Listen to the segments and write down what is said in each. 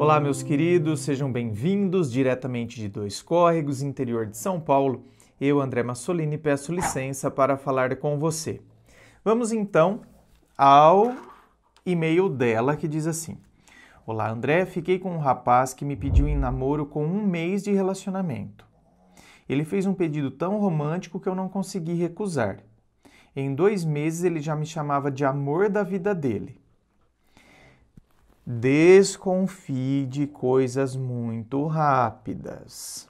Olá, meus queridos, sejam bem-vindos diretamente de Dois Córregos, interior de São Paulo. Eu, André Massolini, peço licença para falar com você. Vamos então ao e-mail dela que diz assim: Olá, André, fiquei com um rapaz que me pediu em namoro com 1 mês de relacionamento. Ele fez um pedido tão romântico que eu não consegui recusar. Em 2 meses ele já me chamava de amor da vida dele. Desconfie de coisas muito rápidas.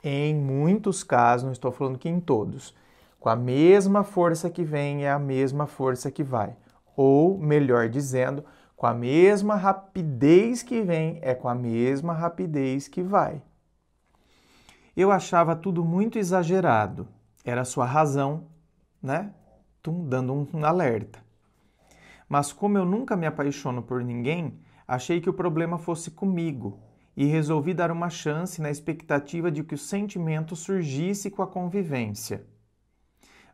Em muitos casos, não estou falando que em todos, com a mesma força que vem é a mesma força que vai. Ou, melhor dizendo, com a mesma rapidez que vem é com a mesma rapidez que vai. Eu achava tudo muito exagerado. Era sua razão, né? Dando um alerta. Mas como eu nunca me apaixono por ninguém, achei que o problema fosse comigo e resolvi dar uma chance na expectativa de que o sentimento surgisse com a convivência.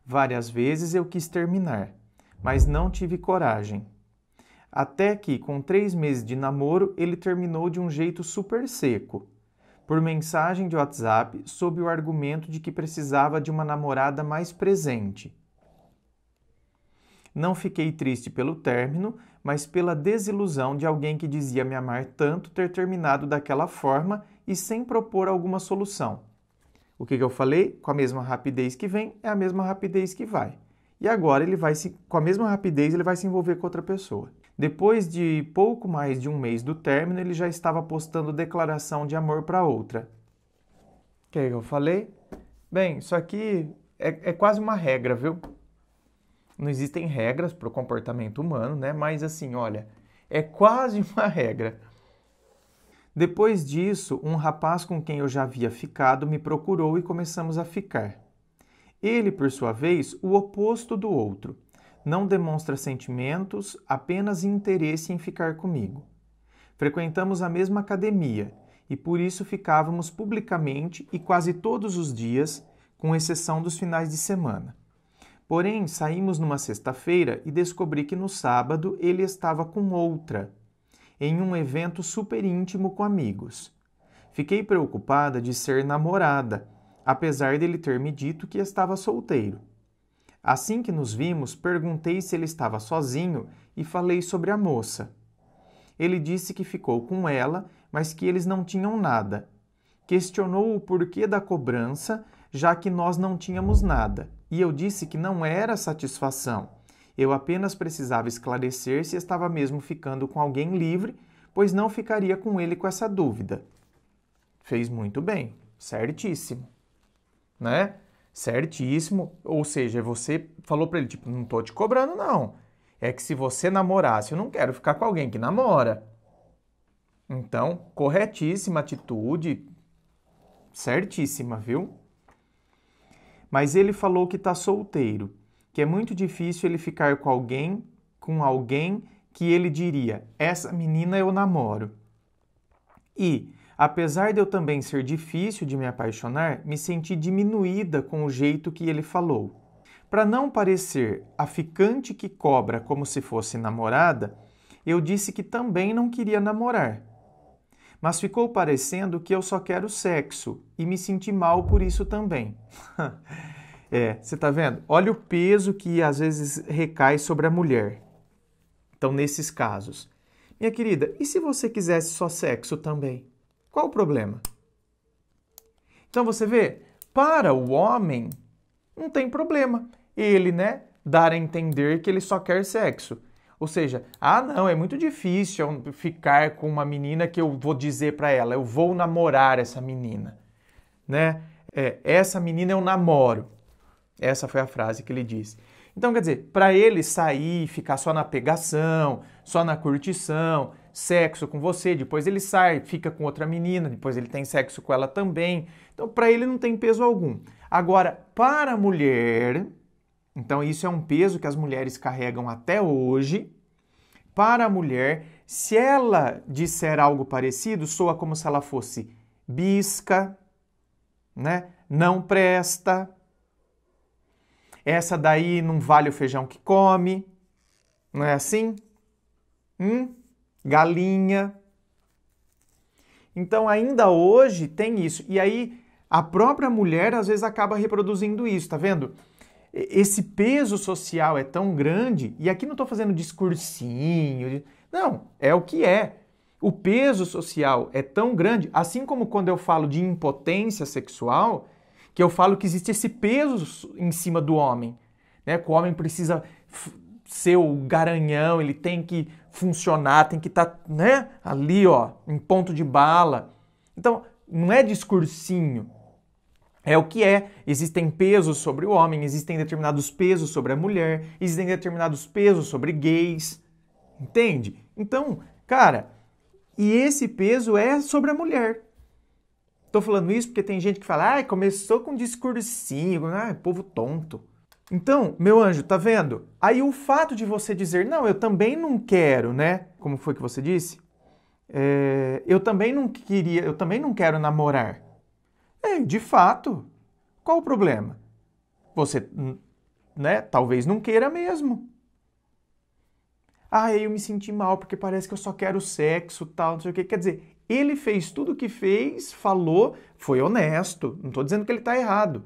Várias vezes eu quis terminar, mas não tive coragem. Até que, com 3 meses de namoro, ele terminou de um jeito super seco, por mensagem de WhatsApp, sob o argumento de que precisava de uma namorada mais presente. Não fiquei triste pelo término, mas pela desilusão de alguém que dizia me amar tanto ter terminado daquela forma e sem propor alguma solução. O que eu falei? Com a mesma rapidez que vem, é a mesma rapidez que vai. E agora com a mesma rapidez ele vai se envolver com outra pessoa. Depois de pouco mais de 1 mês do término, ele já estava postando declaração de amor para outra. O que eu falei? Bem, isso aqui é quase uma regra, viu? Não existem regras para o comportamento humano, né? Mas assim, olha, é quase uma regra. Depois disso, um rapaz com quem eu já havia ficado me procurou e começamos a ficar. Ele, por sua vez, o oposto do outro. Não demonstra sentimentos, apenas interesse em ficar comigo. Frequentamos a mesma academia e por isso ficávamos publicamente e quase todos os dias, com exceção dos finais de semana. Porém, saímos numa sexta-feira e descobri que no sábado ele estava com outra, em um evento super íntimo com amigos. Fiquei preocupada de ser namorada, apesar dele ter me dito que estava solteiro. Assim que nos vimos, perguntei se ele estava sozinho e falei sobre a moça. Ele disse que ficou com ela, mas que eles não tinham nada. Questionou o porquê da cobrança, já que nós não tínhamos nada. E eu disse que não era satisfação. Eu apenas precisava esclarecer se estava mesmo ficando com alguém livre, pois não ficaria com ele com essa dúvida. Fez muito bem, certíssimo, né? Certíssimo, ou seja, você falou para ele, tipo, não tô te cobrando não. É que se você namorasse, eu não quero ficar com alguém que namora. Então, corretíssima atitude, certíssima, viu? Mas ele falou que está solteiro, que é muito difícil ele ficar com alguém que ele diria, essa menina eu namoro. E, apesar de eu também ser difícil de me apaixonar, me senti diminuída com o jeito que ele falou. Para não parecer a ficante que cobra como se fosse namorada, eu disse que também não queria namorar. Mas ficou parecendo que eu só quero sexo e me senti mal por isso também. Você tá vendo? Olha o peso que às vezes recai sobre a mulher. Então, nesses casos. Minha querida, e se você quisesse só sexo também? Qual o problema? Então, você vê, para o homem, não tem problema. Ele, né, dar a entender que ele só quer sexo. Ou seja, não, é muito difícil eu ficar com uma menina que eu vou dizer para ela, eu vou namorar essa menina, né? Essa menina eu namoro. Essa foi a frase que ele disse. Então, quer dizer, para ele sair, ficar só na pegação, só na curtição, sexo com você, depois ele sai, fica com outra menina, depois ele tem sexo com ela também. Então, para ele não tem peso algum. Agora, para a mulher... Então, isso é um peso que as mulheres carregam até hoje. Para a mulher, se ela disser algo parecido, soa como se ela fosse bisca, né? Não presta. Essa daí não vale o feijão que come. Não é assim? galinha. Então, ainda hoje tem isso. E aí, a própria mulher, às vezes, acaba reproduzindo isso, tá vendo? Esse peso social é tão grande, e aqui não estou fazendo discursinho, não, é o que é. O peso social é tão grande, assim como quando eu falo de impotência sexual, que eu falo que existe esse peso em cima do homem, né? Que o homem precisa ser o garanhão, ele tem que funcionar, tem que estar, né, ali, ó, em ponto de bala. Então, não é discursinho. É o que é. Existem pesos sobre o homem, existem determinados pesos sobre a mulher, existem determinados pesos sobre gays. Entende? Então, cara, e esse peso é sobre a mulher. Tô falando isso porque tem gente que fala, ah, começou com discursinho, povo tonto. Então, meu anjo, tá vendo? Aí o fato de você dizer, não, eu também não quero, né? Como foi que você disse? Eu também não queria, eu também não quero namorar. De fato, qual o problema? Você, né, talvez não queira mesmo. Ah, eu me senti mal porque parece que eu só quero sexo, tal, não sei o quê. Quer dizer, ele fez tudo o que fez, falou, foi honesto. Não estou dizendo que ele está errado.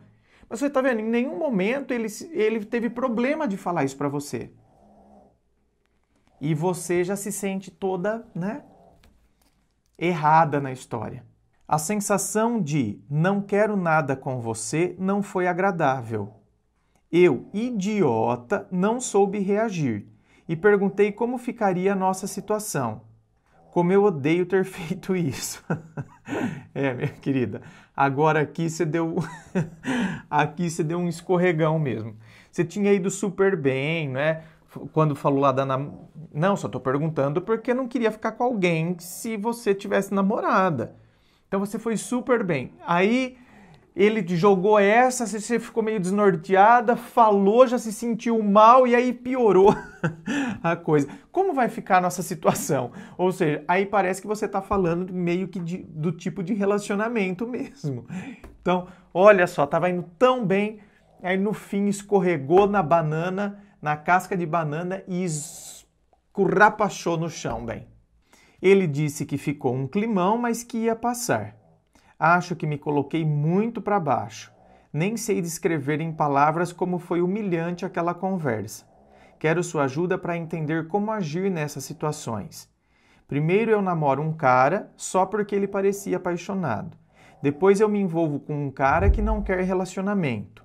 Mas você está vendo, em nenhum momento ele teve problema de falar isso para você. E você já se sente toda, né, errada na história. A sensação de não quero nada com você não foi agradável. Eu, idiota, não soube reagir e perguntei como ficaria a nossa situação. Como eu odeio ter feito isso. Minha querida, agora aqui você deu aqui você deu um escorregão mesmo. Você tinha ido super bem, né? Quando falou lá da Não, só tô perguntando porque eu não queria ficar com alguém se você tivesse namorada. Então você foi super bem. Aí ele jogou essa, você ficou meio desnorteada, falou, já se sentiu mal e aí piorou a coisa. Como vai ficar a nossa situação? Ou seja, aí parece que você está falando meio que do tipo de relacionamento mesmo. Então, olha só, estava indo tão bem, aí no fim escorregou na banana, na casca de banana e escurrapachou no chão, bem. Ele disse que ficou um climão, mas que ia passar. Acho que me coloquei muito para baixo. Nem sei descrever em palavras como foi humilhante aquela conversa. Quero sua ajuda para entender como agir nessas situações. Primeiro eu namoro um cara só porque ele parecia apaixonado. Depois eu me envolvo com um cara que não quer relacionamento.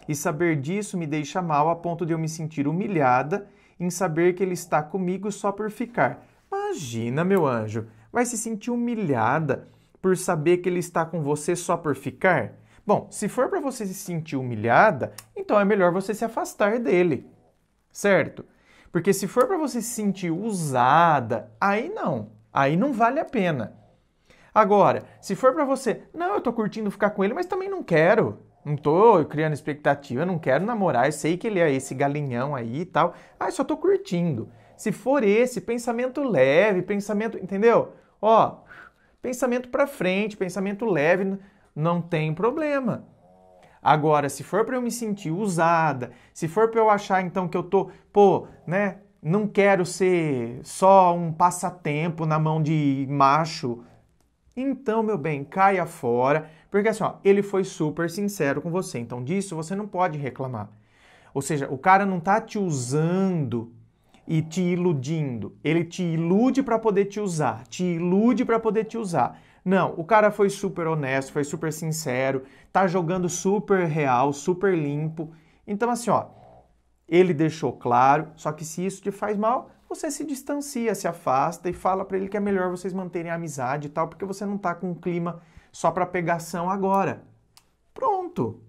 E saber disso me deixa mal a ponto de eu me sentir humilhada em saber que ele está comigo só por ficar. Imagina, meu anjo, vai se sentir humilhada por saber que ele está com você só por ficar? Bom, se for para você se sentir humilhada, então é melhor você se afastar dele, certo? Porque se for para você se sentir usada, aí não vale a pena. Agora, se for para você, não, eu tô curtindo ficar com ele, mas também não quero, não tô criando expectativa, não quero namorar, eu sei que ele é esse galinhão aí e tal, só tô curtindo. Se for esse, pensamento leve, pensamento, entendeu? Ó, pensamento para frente, pensamento leve, não tem problema. Agora, se for para eu me sentir usada, se for para eu achar então que eu tô, não quero ser só um passatempo na mão de macho, então, meu bem, caia fora, porque assim, ó, ele foi super sincero com você, então disso você não pode reclamar. Ou seja, o cara não tá te usando e te iludindo. Ele te ilude para poder te usar, te ilude para poder te usar. Não, o cara foi super honesto, foi super sincero, tá jogando super real, super limpo. Então assim, ó, ele deixou claro, só que se isso te faz mal, você se distancia, se afasta e fala para ele que é melhor vocês manterem a amizade e tal, porque você não tá com um clima só para pegação agora. Pronto.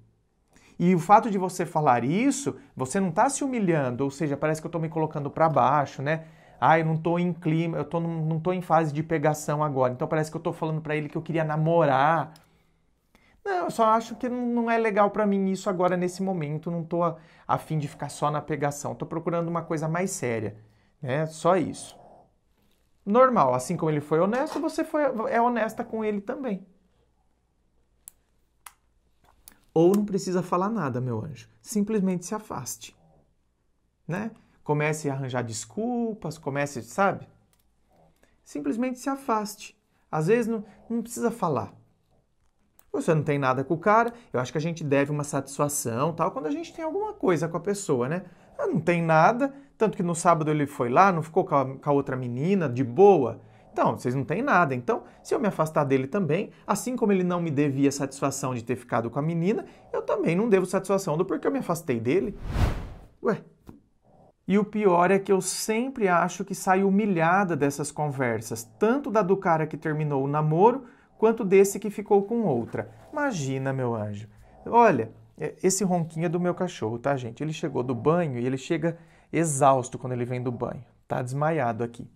E o fato de você falar isso, você não está se humilhando, ou seja, parece que eu estou me colocando para baixo, né? Eu não estou em clima, não estou em fase de pegação agora, então parece que eu estou falando para ele que eu queria namorar. Não, eu só acho que não é legal para mim isso agora nesse momento, não estou a fim de ficar só na pegação, estou procurando uma coisa mais séria, né? Só isso. Normal, assim como ele foi honesto, você é honesta com ele também. Ou não precisa falar nada, meu anjo. Simplesmente se afaste. Né? Comece a arranjar desculpas, comece, sabe? simplesmente se afaste. Às vezes não precisa falar. Você não tem nada com o cara, eu acho que a gente deve uma satisfação, tal, quando a gente tem alguma coisa com a pessoa, né? Não tem nada, tanto que no sábado ele foi lá, não ficou com a outra menina, de boa. Então, vocês não têm nada. Então, se eu me afastar dele também, assim como ele não me devia satisfação de ter ficado com a menina, eu também não devo satisfação do porquê eu me afastei dele. Ué. E o pior é que eu sempre acho que saio humilhada dessas conversas, tanto da do cara que terminou o namoro, quanto desse que ficou com outra. Imagina, meu anjo. Olha, esse ronquinho é do meu cachorro, tá, gente? Ele chegou do banho e ele chega exausto quando ele vem do banho. Tá desmaiado aqui.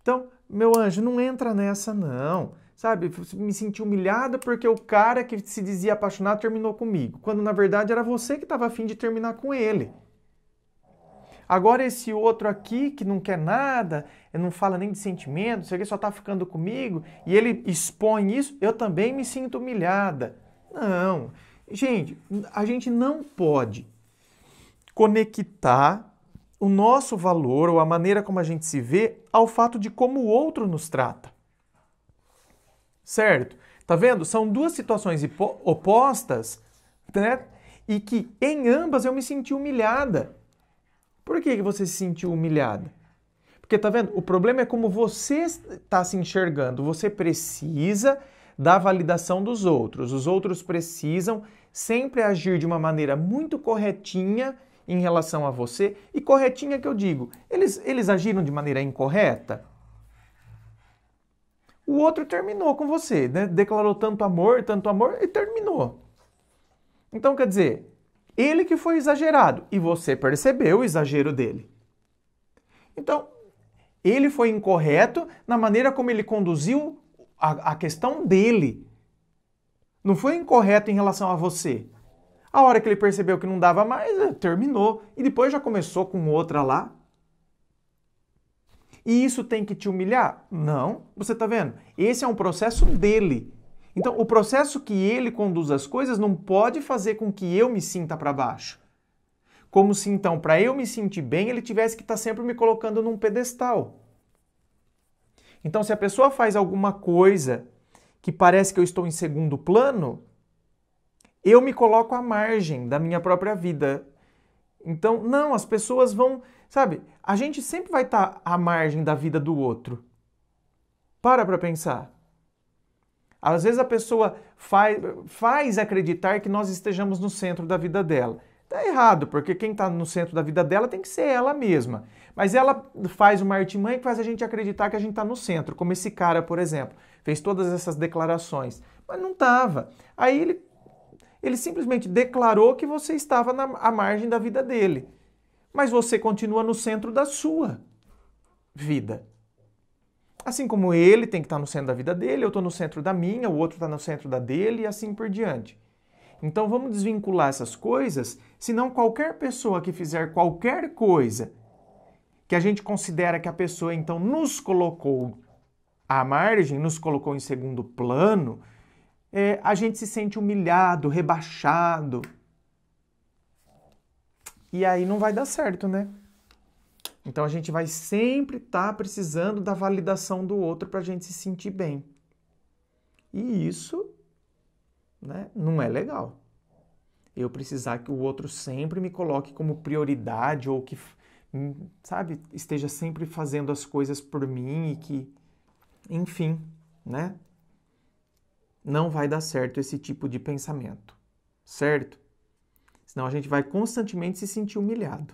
Então, meu anjo, não entra nessa, não. Sabe, me senti humilhada porque o cara que se dizia apaixonado terminou comigo, quando na verdade era você que estava afim de terminar com ele. Agora esse outro aqui que não quer nada, não fala nem de sentimento, só está ficando comigo, e ele expõe isso, eu também me sinto humilhada. Não, gente, a gente não pode conectar o nosso valor ou a maneira como a gente se vê ao fato de como o outro nos trata. Certo? Tá vendo? São duas situações opostas, né? E que em ambas eu me senti humilhada. Por que você se sentiu humilhada? Porque, tá vendo? O problema é como você está se enxergando. Você precisa da validação dos outros. Os outros precisam sempre agir de uma maneira muito corretinha em relação a você. E corretinha que eu digo, eles agiram de maneira incorreta? O outro terminou com você, né? Declarou tanto amor e terminou. Então, quer dizer, ele que foi exagerado e você percebeu o exagero dele. Então, ele foi incorreto na maneira como ele conduziu a questão dele. Não foi incorreto em relação a você. A hora que ele percebeu que não dava mais, terminou. E depois já começou com outra lá. E isso tem que te humilhar? Não. Você tá vendo? Esse é um processo dele. Então, o processo que ele conduz as coisas não pode fazer com que eu me sinta para baixo. Como se, então, para eu me sentir bem, ele tivesse que estar sempre me colocando num pedestal. Então, se a pessoa faz alguma coisa que parece que eu estou em segundo plano, eu me coloco à margem da minha própria vida. Então, não, as pessoas vão... Sabe, a gente sempre vai estar à margem da vida do outro. Para pensar. Às vezes a pessoa faz acreditar que nós estejamos no centro da vida dela. Tá errado, porque quem está no centro da vida dela tem que ser ela mesma. Mas ela faz uma artimanha que faz a gente acreditar que a gente está no centro, como esse cara, por exemplo, fez todas essas declarações. Mas não estava. Aí ele simplesmente declarou que você estava à margem da vida dele. Mas você continua no centro da sua vida. Assim como ele tem que estar no centro da vida dele, eu estou no centro da minha, o outro está no centro da dele e assim por diante. Então vamos desvincular essas coisas, senão qualquer pessoa que fizer qualquer coisa que a gente considera que a pessoa então nos colocou à margem, nos colocou em segundo plano, a gente se sente humilhado, rebaixado. E aí não vai dar certo, né? Então a gente vai sempre estar precisando da validação do outro para a gente se sentir bem. E isso, né, não é legal. Eu precisar que o outro sempre me coloque como prioridade ou que, sabe, esteja sempre fazendo as coisas por mim e que, enfim, né? Não vai dar certo esse tipo de pensamento, certo? Senão a gente vai constantemente se sentir humilhado.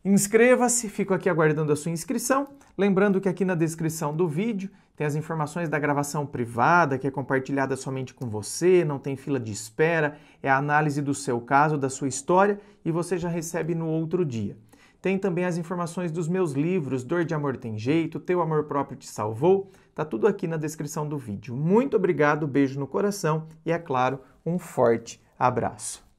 Inscreva-se, fico aqui aguardando a sua inscrição. Lembrando que aqui na descrição do vídeo tem as informações da gravação privada, que é compartilhada somente com você, não tem fila de espera, é a análise do seu caso, da sua história, e você já recebe no outro dia. Tem também as informações dos meus livros, Dor de Amor Tem Jeito, Teu Amor Próprio Te Salvou, tá tudo aqui na descrição do vídeo. Muito obrigado, beijo no coração e, é claro, um forte abraço.